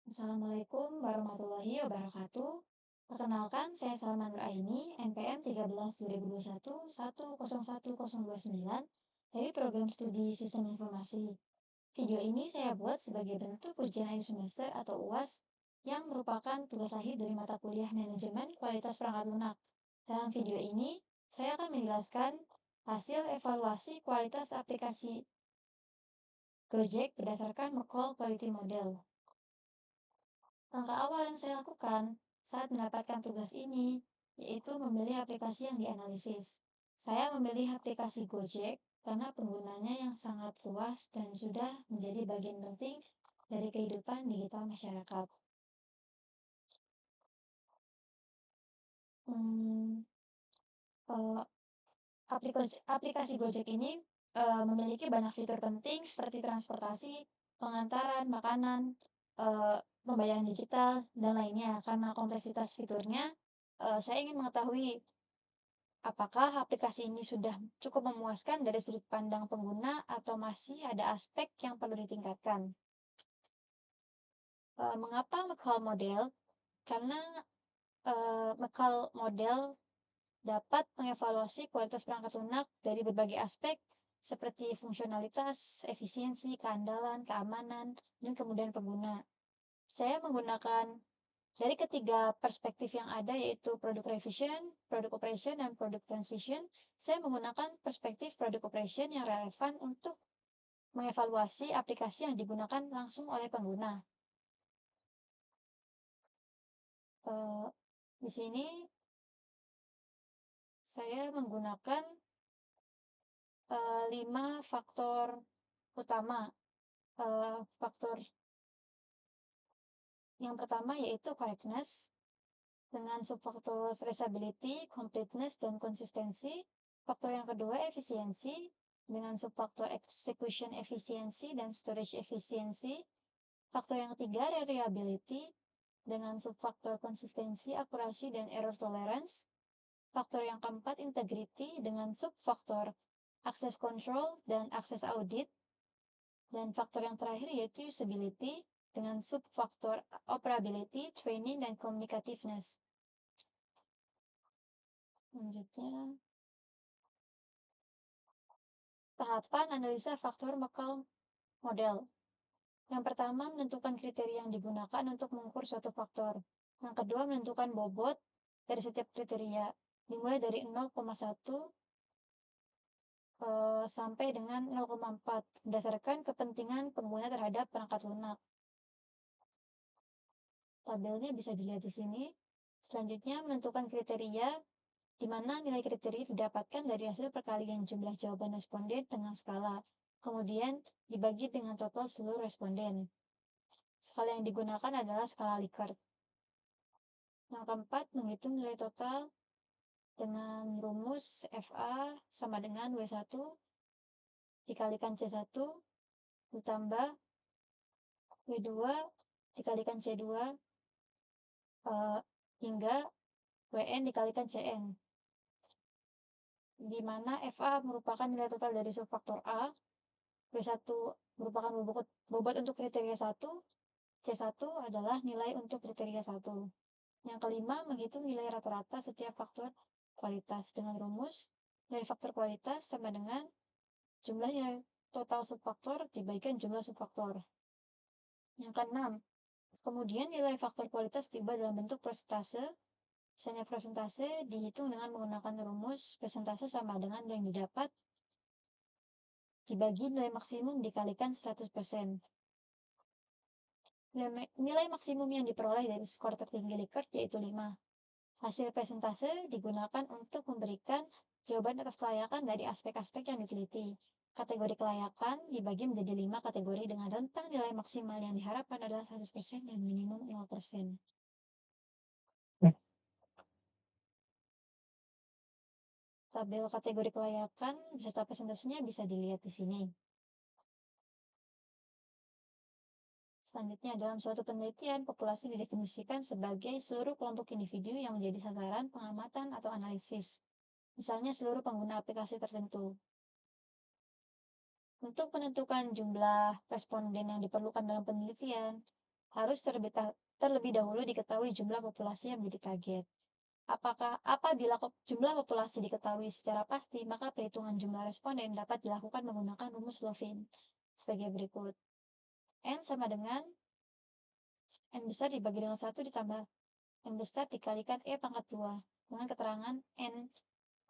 Assalamualaikum warahmatullahi wabarakatuh. Perkenalkan, saya Salman Nuraini, NPM 13/2021 dari Program Studi Sistem Informasi. Video ini saya buat sebagai bentuk ujian akhir semester atau UAS yang merupakan tugas akhir dari mata kuliah Manajemen Kualitas Perangkat Lunak. Dalam video ini, saya akan menjelaskan hasil evaluasi kualitas aplikasi Gojek berdasarkan Merkle Quality Model. Langkah awal yang saya lakukan saat mendapatkan tugas ini, yaitu memilih aplikasi yang dianalisis. Saya memilih aplikasi Gojek karena penggunanya yang sangat luas dan sudah menjadi bagian penting dari kehidupan digital masyarakat. Hmm, eh, aplikasi Gojek ini memiliki banyak fitur penting seperti transportasi, pengantaran, makanan, pembayaran digital, dan lainnya. Karena kompleksitas fiturnya, saya ingin mengetahui apakah aplikasi ini sudah cukup memuaskan dari sudut pandang pengguna atau masih ada aspek yang perlu ditingkatkan. Mengapa Merkle Model? Karena Merkle Model dapat mengevaluasi kualitas perangkat lunak dari berbagai aspek seperti fungsionalitas, efisiensi, keandalan, keamanan, dan kemudahan pengguna. Saya menggunakan dari ketiga perspektif yang ada, yaitu product revision, product operation, dan product transition. Saya menggunakan perspektif product operation yang relevan untuk mengevaluasi aplikasi yang digunakan langsung oleh pengguna. Di sini saya menggunakan 5 faktor utama. Faktor yang pertama yaitu correctness, dengan subfaktor traceability, completeness, dan konsistensi. Faktor yang kedua efisiensi, dengan subfaktor execution efisiensi dan storage efisiensi. Faktor yang ketiga reliability, dengan subfaktor konsistensi, akurasi, dan error tolerance. Faktor yang keempat integrity, dengan subfaktor access control dan access audit. Dan faktor yang terakhir yaitu usability, dengan subfaktor operability, training, dan communicativeness. Selanjutnya, tahapan analisa faktor Merkle Model. Yang pertama, menentukan kriteria yang digunakan untuk mengukur suatu faktor. Yang kedua, menentukan bobot dari setiap kriteria, dimulai dari 0,1 sampai dengan 0,4 berdasarkan kepentingan pengguna terhadap perangkat lunak. Tabelnya bisa dilihat di sini. Selanjutnya, menentukan kriteria, di mana nilai kriteria didapatkan dari hasil perkalian jumlah jawaban responden dengan skala, kemudian dibagi dengan total seluruh responden. Skala yang digunakan adalah skala Likert. Yang keempat, menghitung nilai total dengan rumus FA sama dengan W1 dikalikan C1 ditambah W2 dikalikan C2 hingga WN dikalikan CN, di mana FA merupakan nilai total dari subfaktor A, W1 merupakan bobot untuk kriteria 1, C1 adalah nilai untuk kriteria 1. Yang kelima, menghitung nilai rata-rata setiap faktor kualitas dengan rumus nilai faktor kualitas sama dengan jumlah nilai total subfaktor dibagikan jumlah subfaktor. Yang keenam, kemudian nilai faktor kualitas diubah dalam bentuk persentase. Misalnya persentase dihitung dengan menggunakan rumus persentase sama dengan nilai yang didapat dibagi nilai maksimum dikalikan 100%. Nilai maksimum yang diperoleh dari skor tertinggi Likert yaitu 5. Hasil persentase digunakan untuk memberikan jawaban atas kelayakan dari aspek-aspek yang diteliti. Kategori kelayakan dibagi menjadi 5 kategori dengan rentang nilai maksimal yang diharapkan adalah 100% dan minimum 0%. Tabel kategori kelayakan beserta persentasenya bisa dilihat di sini. Selanjutnya, dalam suatu penelitian, populasi didefinisikan sebagai seluruh kelompok individu yang menjadi sasaran pengamatan atau analisis. Misalnya seluruh pengguna aplikasi tertentu. Untuk menentukan jumlah responden yang diperlukan dalam penelitian, harus terlebih dahulu diketahui jumlah populasi yang menjadi target. Apabila jumlah populasi diketahui secara pasti, maka perhitungan jumlah responden dapat dilakukan menggunakan rumus Lovin sebagai berikut. N sama dengan N besar dibagi dengan 1 ditambah N besar dikalikan E pangkat 2. Dengan keterangan N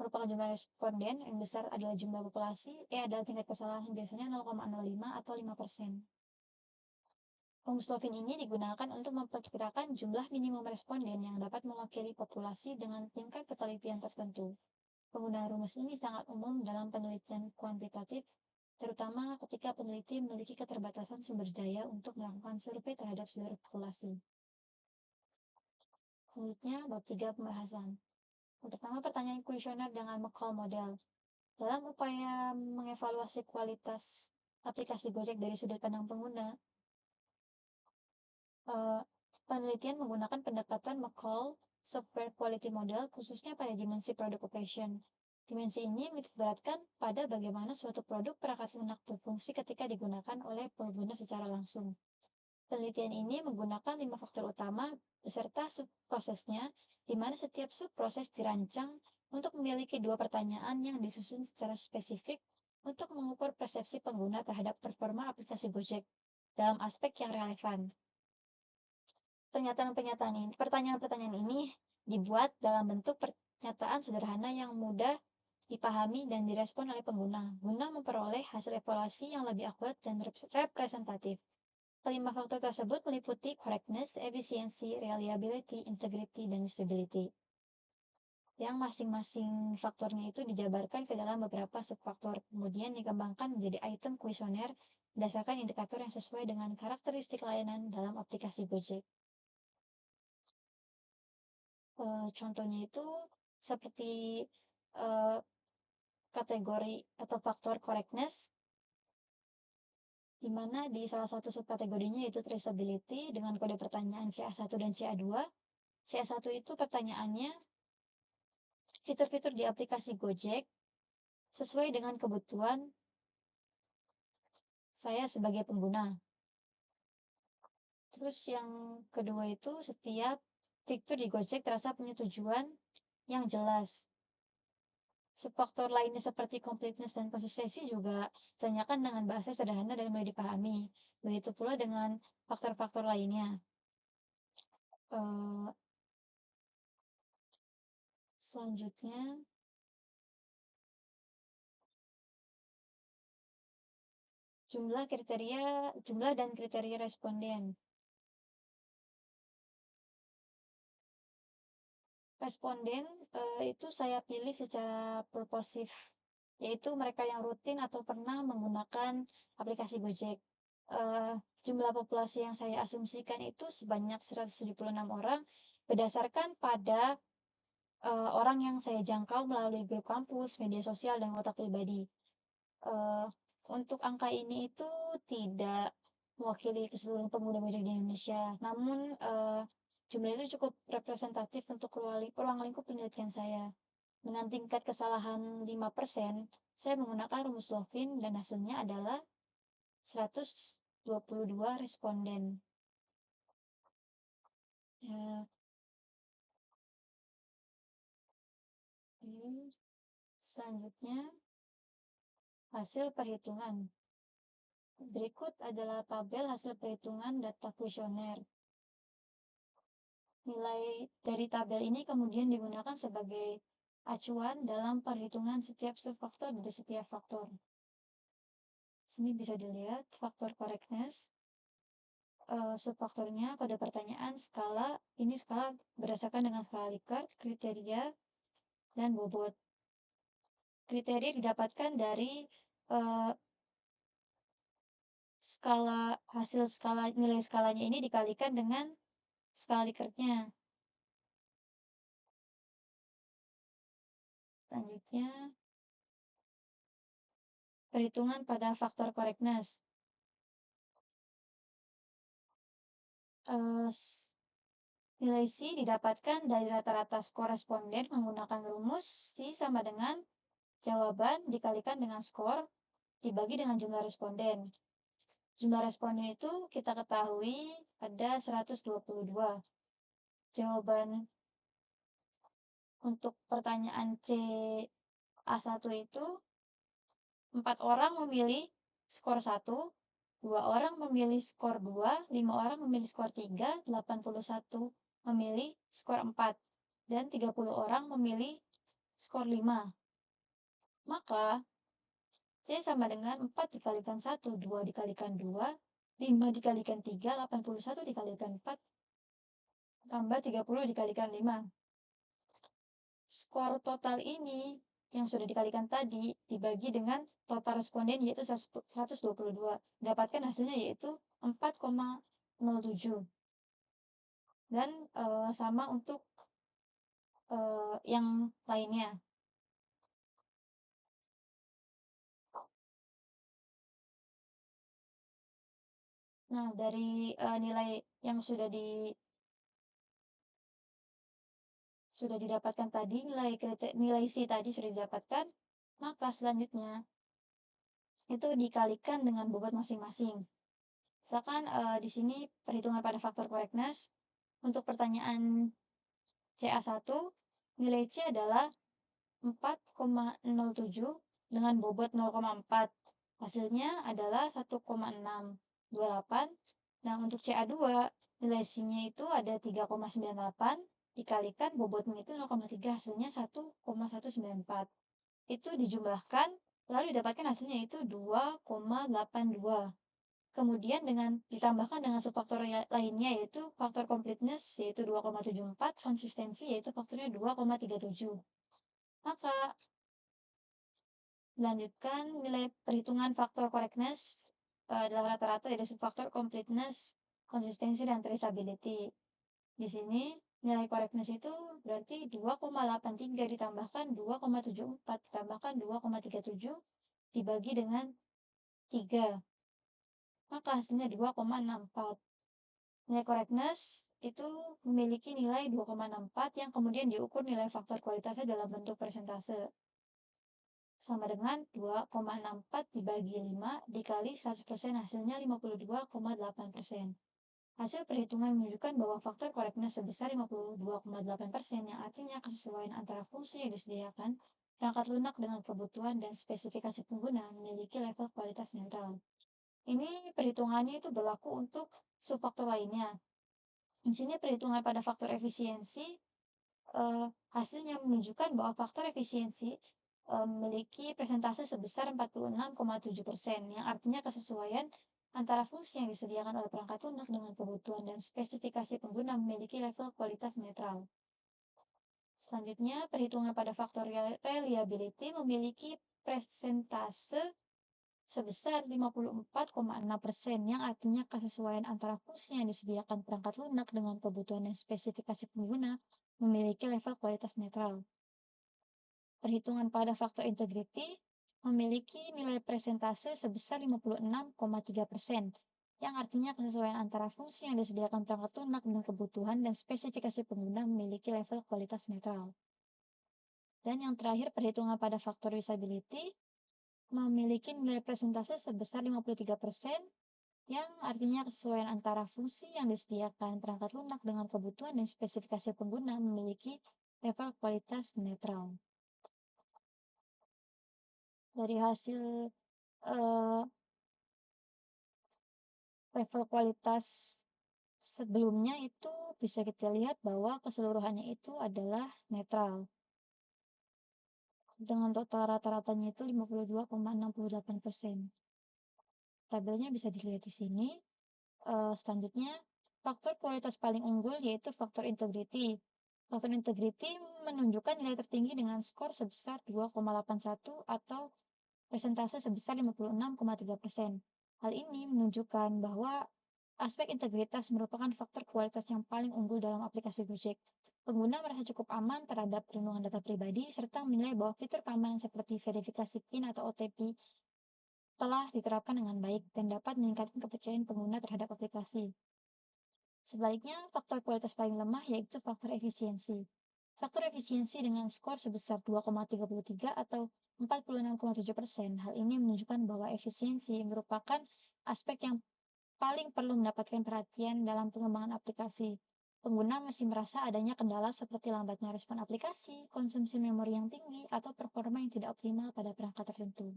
merupakan jumlah responden, N besar adalah jumlah populasi, E adalah tingkat kesalahan biasanya 0,05 atau 5%. Rumus Lovin ini digunakan untuk memperkirakan jumlah minimum responden yang dapat mewakili populasi dengan tingkat ketelitian tertentu. Penggunaan rumus ini sangat umum dalam penelitian kuantitatif, terutama ketika peneliti memiliki keterbatasan sumber daya untuk melakukan survei terhadap seluruh populasi. Selanjutnya, bab 3 pembahasan. Pertama, pertanyaan kuesioner dengan McCall model. Dalam upaya mengevaluasi kualitas aplikasi Gojek dari sudut pandang pengguna, penelitian menggunakan pendekatan McCall Software Quality Model khususnya pada dimensi product operation. Dimensi ini menitikberatkan pada bagaimana suatu produk perangkat lunak berfungsi ketika digunakan oleh pengguna secara langsung. Penelitian ini menggunakan 5 faktor utama beserta subprosesnya, di mana setiap subproses dirancang untuk memiliki 2 pertanyaan yang disusun secara spesifik untuk mengukur persepsi pengguna terhadap performa aplikasi Gojek dalam aspek yang relevan. Pertanyaan-pertanyaan ini dibuat dalam bentuk pernyataan sederhana yang mudah dipahami dan direspon oleh pengguna, guna memperoleh hasil evaluasi yang lebih akurat dan representatif. Kelima faktor tersebut meliputi correctness, efisiensi, reliability, integrity, dan usability. Yang masing-masing faktornya itu dijabarkan ke dalam beberapa subfaktor, kemudian dikembangkan menjadi item kuesioner berdasarkan indikator yang sesuai dengan karakteristik layanan dalam aplikasi Gojek. Contohnya itu seperti kategori atau faktor correctness, di mana di salah satu subkategorinya yaitu traceability dengan kode pertanyaan CA1 dan CA2. CA1 itu pertanyaannya fitur-fitur di aplikasi Gojek sesuai dengan kebutuhan saya sebagai pengguna. Terus yang kedua itu setiap fitur di Gojek terasa punya tujuan yang jelas. Subfaktor lainnya seperti completeness dan konsistensi juga ditanyakan dengan bahasa sederhana dan mudah dipahami. Begitu pula dengan faktor-faktor lainnya. Selanjutnya, jumlah dan kriteria responden. Responden itu saya pilih secara purposif, yaitu mereka yang rutin atau pernah menggunakan aplikasi Gojek. Jumlah populasi yang saya asumsikan itu sebanyak 176 orang berdasarkan pada orang yang saya jangkau melalui grup kampus, media sosial, dan kontak pribadi. Untuk angka ini itu tidak mewakili keseluruhan pengguna Gojek di Indonesia, namun jumlah itu cukup representatif untuk ruang lingkup penelitian saya. Dengan tingkat kesalahan 5%, saya menggunakan rumus Lovin dan hasilnya adalah 122 responden. Ya, selanjutnya, hasil perhitungan. Berikut adalah tabel hasil perhitungan data kuesioner. Nilai dari tabel ini kemudian digunakan sebagai acuan dalam perhitungan setiap subfaktor dari setiap faktor. Sini bisa dilihat faktor correctness, subfaktornya, kode pertanyaan, skala. Ini skala berdasarkan dengan skala Likert, kriteria, dan bobot. Kriteria didapatkan dari nilai skalanya ini dikalikan dengan skala Likertnya. Selanjutnya, perhitungan pada faktor correctness. Nilai C didapatkan dari rata-rata skor responden menggunakan rumus C sama dengan jawaban dikalikan dengan skor dibagi dengan jumlah responden. Jumlah responden itu kita ketahui ada 122. Jawaban untuk pertanyaan CA1 itu 4 orang memilih skor 1, 2 orang memilih skor 2, 5 orang memilih skor 3, 81 memilih skor 4, dan 30 orang memilih skor 5. Maka C sama dengan 4 dikalikan 1, 2 dikalikan 2, 5 dikalikan 3, 81 dikalikan 4, tambah 30 dikalikan 5. Skor total ini yang sudah dikalikan tadi dibagi dengan total responden yaitu 122. Dapatkan hasilnya yaitu 4,07. Dan sama untuk yang lainnya. Nah, dari nilai yang sudah didapatkan tadi, nilai C tadi sudah didapatkan, maka selanjutnya itu dikalikan dengan bobot masing-masing. Misalkan di sini perhitungan pada faktor correctness untuk pertanyaan CA1, nilai C adalah 4,07 dengan bobot 0,4. Hasilnya adalah 1,628. Nah, untuk CA2, nilai C-nya itu ada 3,98 dikalikan bobotnya itu 0,3, hasilnya 1,194. Itu dijumlahkan, lalu didapatkan hasilnya itu 2,82. Kemudian ditambahkan dengan subfaktor lainnya yaitu faktor completeness yaitu 2,74, konsistensi yaitu faktornya 2,37. Maka dilanjutkan nilai perhitungan faktor correctness adalah rata-rata dari subfaktor completeness, konsistensi, dan traceability. Di sini nilai correctness itu berarti 2,83 ditambahkan 2,74 ditambahkan 2,37 dibagi dengan 3. Maka hasilnya 2,64. Nilai correctness itu memiliki nilai 2,64 yang kemudian diukur nilai faktor kualitasnya dalam bentuk persentase. Sama dengan 2,64 dibagi 5 dikali 100% hasilnya 52,8%. Hasil perhitungan menunjukkan bahwa faktor correctness sebesar 52,8% yang artinya kesesuaian antara fungsi yang disediakan, perangkat lunak dengan kebutuhan dan spesifikasi pengguna memiliki level kualitas netral. Ini perhitungannya itu berlaku untuk subfaktor lainnya. Di sini perhitungan pada faktor efisiensi hasilnya menunjukkan bahwa faktor efisiensi memiliki persentase sebesar 46,7%, yang artinya kesesuaian antara fungsi yang disediakan oleh perangkat lunak dengan kebutuhan dan spesifikasi pengguna memiliki level kualitas netral. Selanjutnya, perhitungan pada faktor reliability memiliki persentase sebesar 54,6%, yang artinya kesesuaian antara fungsi yang disediakan perangkat lunak dengan kebutuhan dan spesifikasi pengguna memiliki level kualitas netral. Perhitungan pada faktor integrity memiliki nilai persentase sebesar 56,3%, yang artinya kesesuaian antara fungsi yang disediakan perangkat lunak dengan kebutuhan dan spesifikasi pengguna memiliki level kualitas netral. Dan yang terakhir, perhitungan pada faktor usability memiliki nilai persentase sebesar 53%, yang artinya kesesuaian antara fungsi yang disediakan perangkat lunak dengan kebutuhan dan spesifikasi pengguna memiliki level kualitas netral. Dari hasil level kualitas sebelumnya itu bisa kita lihat bahwa keseluruhannya itu adalah netral. Dengan total rata-ratanya itu 52,68%. Tabelnya bisa dilihat di sini. Selanjutnya, faktor kualitas paling unggul yaitu faktor integrity. Faktor integrity menunjukkan nilai tertinggi dengan skor sebesar 2,81 atau persentase sebesar 56,3%. Hal ini menunjukkan bahwa aspek integritas merupakan faktor kualitas yang paling unggul dalam aplikasi Gojek. Pengguna merasa cukup aman terhadap perlindungan data pribadi serta menilai bahwa fitur keamanan seperti verifikasi PIN atau OTP telah diterapkan dengan baik dan dapat meningkatkan kepercayaan pengguna terhadap aplikasi. Sebaliknya, faktor kualitas paling lemah yaitu faktor efisiensi. Faktor efisiensi dengan skor sebesar 2,33 atau 46,7%. Hal ini menunjukkan bahwa efisiensi merupakan aspek yang paling perlu mendapatkan perhatian dalam pengembangan aplikasi. Pengguna masih merasa adanya kendala seperti lambatnya respon aplikasi, konsumsi memori yang tinggi, atau performa yang tidak optimal pada perangkat tertentu.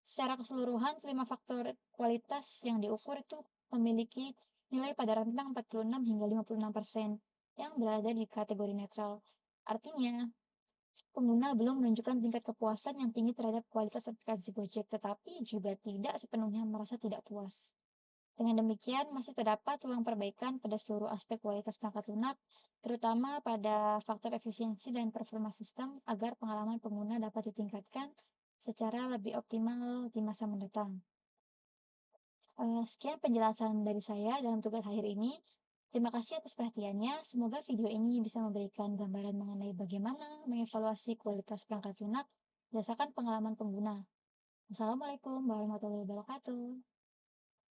Secara keseluruhan, 5 faktor kualitas yang diukur itu memiliki nilai pada rentang 46 hingga 56% yang berada di kategori netral. Artinya, pengguna belum menunjukkan tingkat kepuasan yang tinggi terhadap kualitas aplikasi Gojek, tetapi juga tidak sepenuhnya merasa tidak puas. Dengan demikian, masih terdapat ruang perbaikan pada seluruh aspek kualitas perangkat lunak, terutama pada faktor efisiensi dan performa sistem agar pengalaman pengguna dapat ditingkatkan secara lebih optimal di masa mendatang. Sekian penjelasan dari saya dalam tugas akhir ini. Terima kasih atas perhatiannya. Semoga video ini bisa memberikan gambaran mengenai bagaimana mengevaluasi kualitas perangkat lunak berdasarkan pengalaman pengguna. Wassalamualaikum warahmatullahi wabarakatuh.